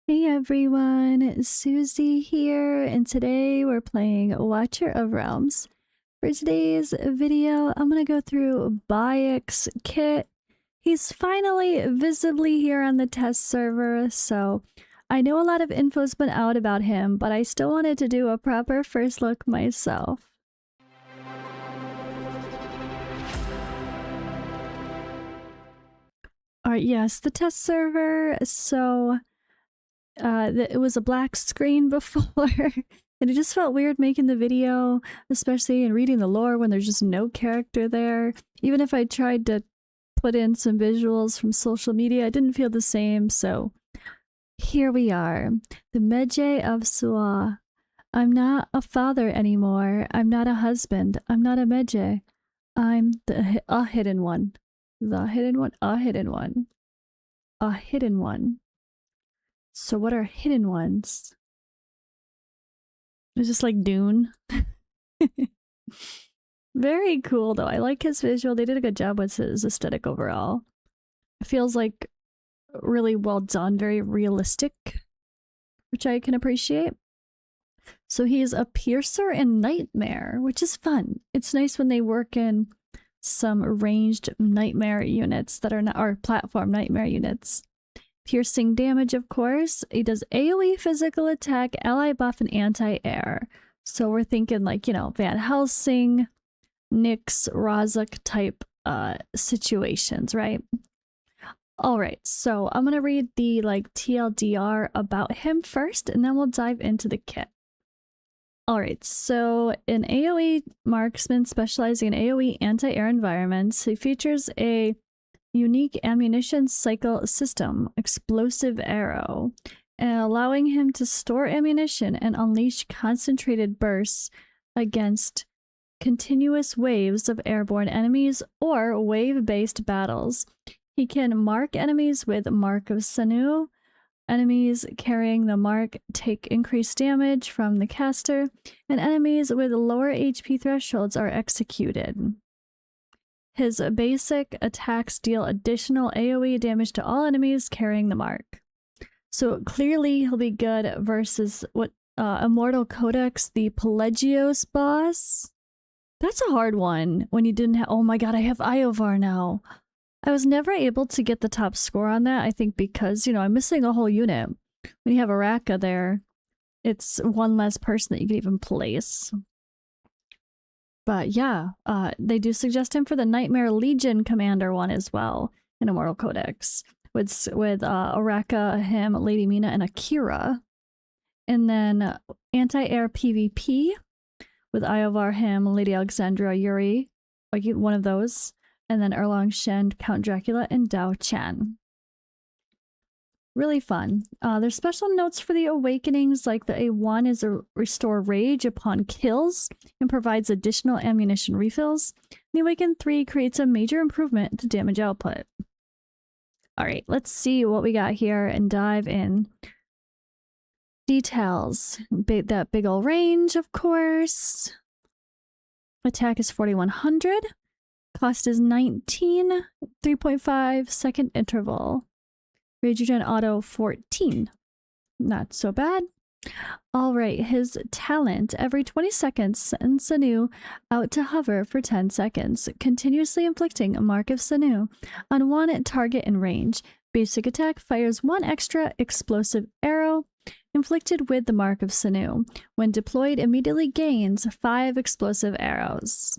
Hey everyone, Suzi here, and today we're playing Watcher of Realms. For today's video, I'm gonna go through BAYEK's kit. He's finally visibly here on the test server, so I know a lot of info's been out about him, but I still wanted to do a proper first look myself. Alright, yes, the test server, so it was a black screen before and it just felt weird making the video, especially in reading the lore when there's just no character there. Even if I tried to put in some visuals from social media, it didn't feel the same. So here we are, the Medjay of Su'a. I'm not a father anymore. I'm not a husband. I'm not a Medjay. I'm a hidden one. The hidden one. A hidden one. A hidden one. So what are hidden ones? It's just like Dune. Very cool though. I like his visual. They did a good job with his aesthetic overall. It feels like really well done, very realistic, which I can appreciate. So he's a piercer and nightmare, which is fun. It's nice when they work in some ranged nightmare units that are not, or platform nightmare units. Piercing damage, of course. He does AoE physical attack, ally buff, and anti-air. So we're thinking like, you know, Van Helsing, Nyx, Razak type situations, right? Alright, so I'm gonna read the like TLDR about him first, and then we'll dive into the kit. Alright, so an AoE marksman specializing in AoE anti-air environments, he features a unique ammunition cycle system, explosive arrow, and allowing him to store ammunition and unleash concentrated bursts against continuous waves of airborne enemies or wave-based battles. He can mark enemies with Mark of Sanu. Enemies carrying the mark take increased damage from the caster, and enemies with lower HP thresholds are executed. His basic attacks deal additional AoE damage to all enemies carrying the mark. So clearly he'll be good versus what Immortal Codex, the Pelagios boss. That's a hard one when you didn't have— oh my god, I have Iovar now. I was never able to get the top score on that, I think because, you know, I'm missing a whole unit. When you have Araka there, it's one less person that you can even place. But yeah, they do suggest him for the Nightmare Legion Commander one as well in Immortal Codex with Araka, him, Lady Mina, and Akira. And then anti-air PvP with Iovar, him, Lady Alexandra, Yuri, like one of those. And then Erlang Shen, Count Dracula, and Dao Chen. Really fun. There's special notes for the awakenings, like the A1 is a restore rage upon kills and provides additional ammunition refills. The Awaken 3 creates a major improvement to damage output. Alright, let's see what we got here and dive in. Details. That big ol' range, of course. Attack is 4100. Cost is 19. 3.5 second interval. Rage Regen Auto 14. Not so bad. Alright, his talent. Every 20 seconds, send Sanu out to hover for 10 seconds, continuously inflicting a Mark of Sanu on one target in range. Basic attack fires one extra explosive arrow inflicted with the Mark of Sanu. When deployed, immediately gains 5 explosive arrows.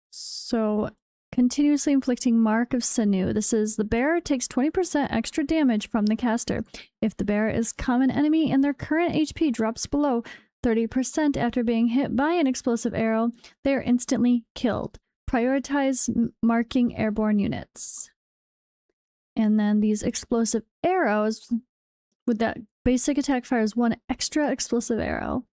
So continuously inflicting Mark of Sanu. This is the bearer takes 20% extra damage from the caster. If the bearer is common enemy and their current HP drops below 30% after being hit by an explosive arrow, they are instantly killed. Prioritize marking airborne units. And then these explosive arrows, with that basic attack fires one extra explosive arrow.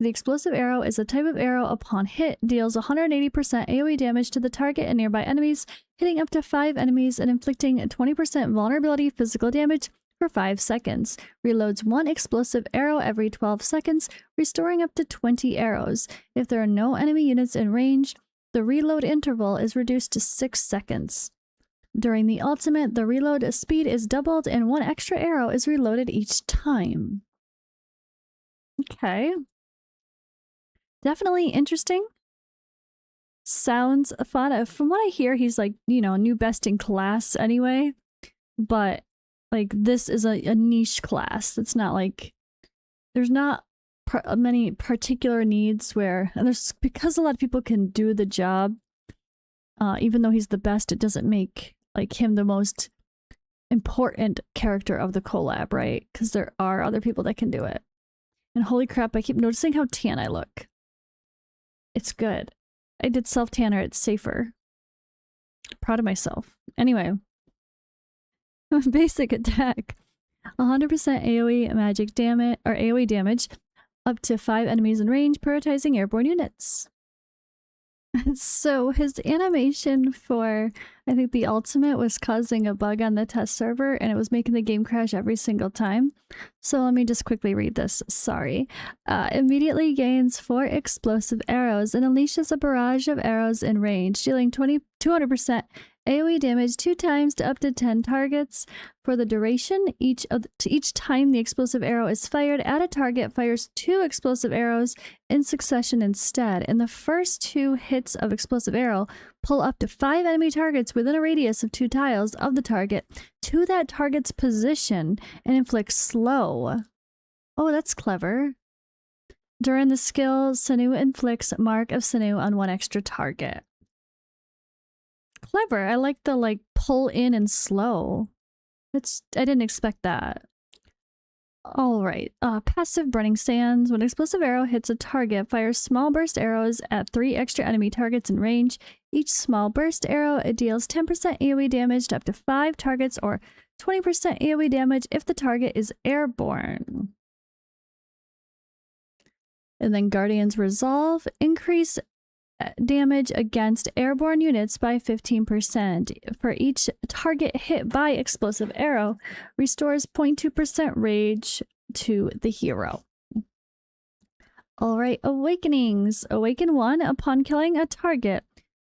The explosive arrow is a type of arrow upon hit, deals 180% AoE damage to the target and nearby enemies, hitting up to 5 enemies and inflicting 20% vulnerability physical damage for 5 seconds. Reloads one explosive arrow every 12 seconds, restoring up to 20 arrows. If there are no enemy units in range, the reload interval is reduced to 6 seconds. During the ultimate, the reload speed is doubled and 1 extra arrow is reloaded each time. Okay. Definitely interesting. Sounds fun. From what I hear, he's like, you know, new best in class anyway. But like this is a niche class. It's not like there's not many particular needs where, and there's because a lot of people can do the job. Even though he's the best, it doesn't make like him the most important character of the collab, right? Because there are other people that can do it. And holy crap, I keep noticing how tan I look. It's good. I did self-tanner, it's safer. Proud of myself. Anyway. Basic attack. 100% AoE magic damage, or AoE damage, up to 5 enemies in range, prioritizing airborne units. So his animation for, I think the ultimate was causing a bug on the test server and it was making the game crash every single time. So let me just quickly read this. Sorry. Immediately gains 4 explosive arrows and unleashes a barrage of arrows in range, dealing 200% AoE damage 2 times to up to 10 targets. For the duration, each time the explosive arrow is fired at a target, fires 2 explosive arrows in succession instead. In the first 2 hits of explosive arrow, pull up to 5 enemy targets within a radius of 2 tiles of the target to that target's position and inflict slow. Oh, that's clever. During the skill, Sanu inflicts Mark of Sanu on 1 extra target. Clever. I like the like pull in and slow. I didn't expect that. All right. Passive Burning Sands. When explosive arrow hits a target, fires small burst arrows at 3 extra enemy targets in range. Each small burst arrow, it deals 10% AoE damage to up to 5 targets or 20% AoE damage if the target is airborne. And then Guardian's Resolve. Increase damage against airborne units by 15%. For each target hit by explosive arrow, restores 0.2% rage to the hero. Alright, Awakenings. Awaken 1. Upon killing a target,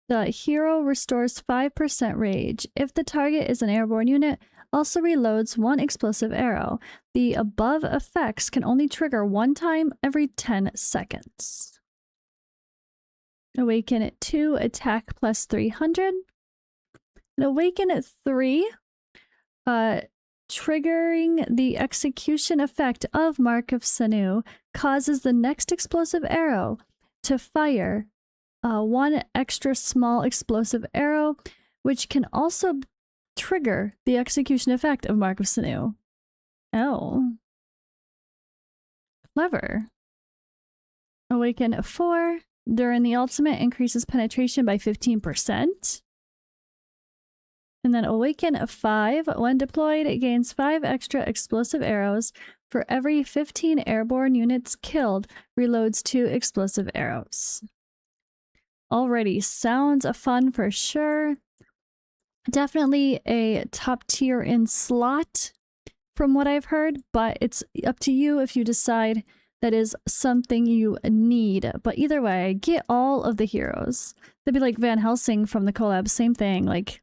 the hero restores 5% rage. If the target is an airborne unit, also reloads 1 explosive arrow. The above effects can only trigger 1 time every 10 seconds. Awaken at 2, attack plus 300. And Awaken at 3, triggering the execution effect of Mark of Sanu causes the next explosive arrow to fire 1 extra small explosive arrow, which can also trigger the execution effect of Mark of Sanu. Oh. Clever. Awaken at 4. During the ultimate, increases penetration by 15%. And then Awaken 5. When deployed, it gains 5 extra explosive arrows. For every 15 airborne units killed, reloads 2 explosive arrows. Alrighty, sounds fun for sure. Definitely a top tier in slot from what I've heard, but it's up to you if you decide that is something you need. But either way, get all of the heroes. They'd be like Van Helsing from the collab, same thing. Like,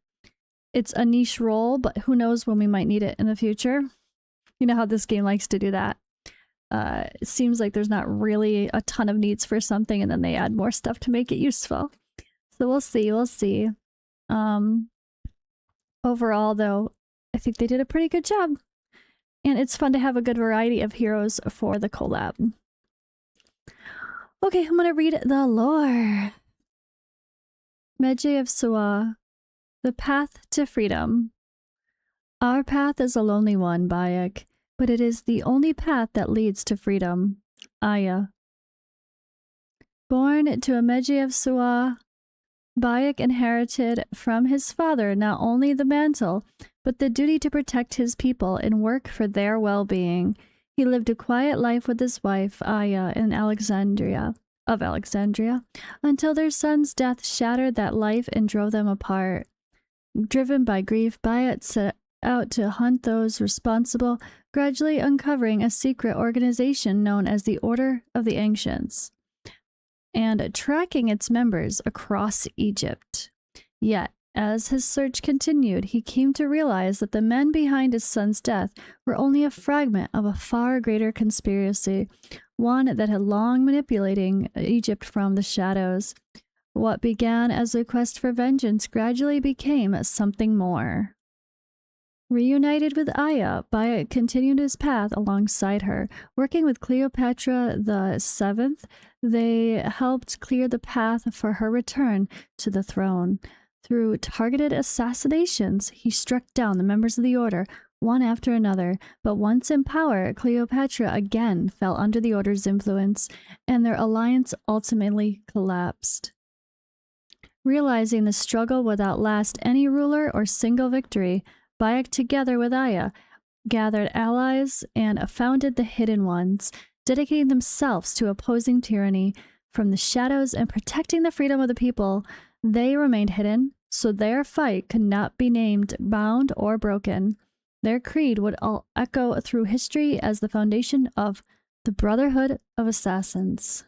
it's a niche role, but who knows when we might need it in the future. You know how this game likes to do that. It seems like there's not really a ton of needs for something, and then they add more stuff to make it useful. So we'll see, we'll see. Overall, though, I think they did a pretty good job. And it's fun to have a good variety of heroes for the collab. Okay, I'm gonna read the lore. Medjay of Suwa. The path to freedom. Our path is a lonely one, Bayek, but it is the only path that leads to freedom. Aya. Born to a Medjay of Suwa, Bayek inherited from his father not only the mantle, but the duty to protect his people and work for their well-being. He lived a quiet life with his wife, Aya, in Alexandria, until their son's death shattered that life and drove them apart. Driven by grief, Bayek set out to hunt those responsible, gradually uncovering a secret organization known as the Order of the Ancients, and tracking its members across Egypt. Yet, As his search continued, he came to realize that the men behind his son's death were only a fragment of a far greater conspiracy, one that had long manipulating Egypt from the shadows. What began as a quest for vengeance gradually became something more. Reunited with Aya, Bayek continued his path alongside her. Working with Cleopatra VII, they helped clear the path for her return to the throne. Through targeted assassinations, he struck down the members of the order, one after another, but once in power, Cleopatra again fell under the order's influence, and their alliance ultimately collapsed. Realizing the struggle would outlast any ruler or single victory, Bayek, together with Aya, gathered allies and founded the Hidden Ones, dedicating themselves to opposing tyranny from the shadows and protecting the freedom of the people. They remained hidden, so their fight could not be named, bound, or broken. Their creed would all echo through history as the foundation of the Brotherhood of Assassins.